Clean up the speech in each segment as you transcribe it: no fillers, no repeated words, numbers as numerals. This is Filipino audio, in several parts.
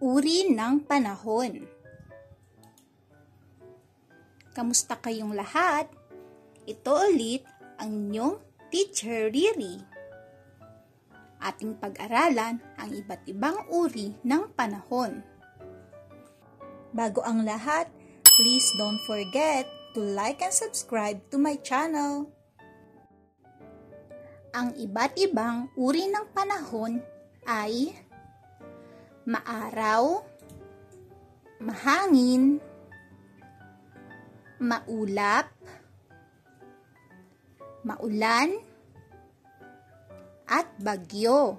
Uri ng panahon. Kamusta kayong lahat? Ito ulit ang inyong Teacher Riri. Ating pag-aralan ang iba't ibang uri ng panahon. Bago ang lahat, please don't forget to like and subscribe to my channel. Ang iba't ibang uri ng panahon ay maaraw, mahangin, maulap, maulan, at bagyo.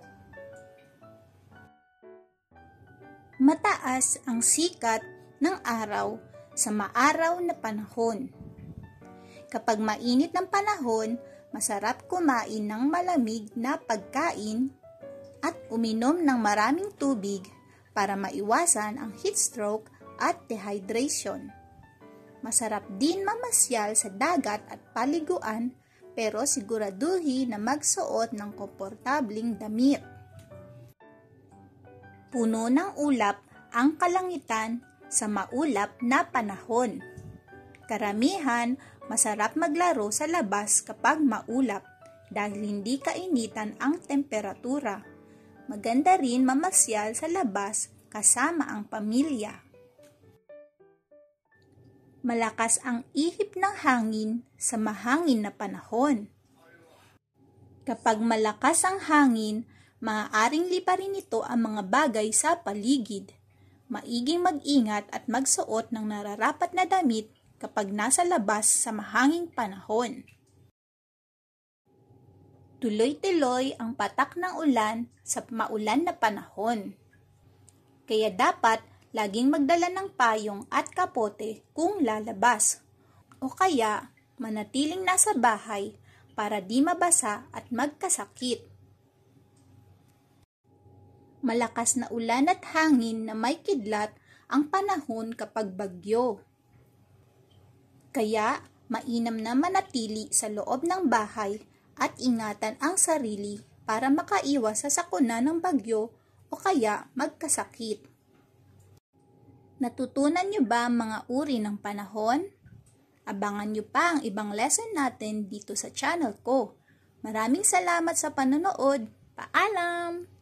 Mataas ang sikat ng araw sa maaraw na panahon. Kapag mainit ng panahon, masarap kumain ng malamig na pagkain at uminom ng maraming tubig para maiwasan ang heat stroke at dehydration. Masarap din mamasyal sa dagat at paliguan, pero siguraduhin na magsuot ng komportabling damit. Puno ng ulap ang kalangitan sa maulap na panahon. Karamihan, masarap maglaro sa labas kapag maulap dahil hindi kainitan ang temperatura. Maganda rin mamasyal sa labas kasama ang pamilya. Malakas ang ihip ng hangin sa mahangin na panahon. Kapag malakas ang hangin, maaaring liparin nito ang mga bagay sa paligid. Maiging mag-ingat at magsuot ng nararapat na damit kapag nasa labas sa mahanging panahon. Tuloy-tuloy ang patak ng ulan sa maulan na panahon. Kaya dapat laging magdala ng payong at kapote kung lalabas. O kaya manatiling nasa bahay para di mabasa at magkasakit. Malakas na ulan at hangin na may kidlat ang panahon kapag bagyo. Kaya mainam na manatili sa loob ng bahay at ingatan ang sarili para makaiwas sa sakuna ng bagyo o kaya magkasakit. Natutunan niyo ba ang mga uri ng panahon? Abangan niyo pa ang ibang lesson natin dito sa channel ko. Maraming salamat sa panonood. Paalam!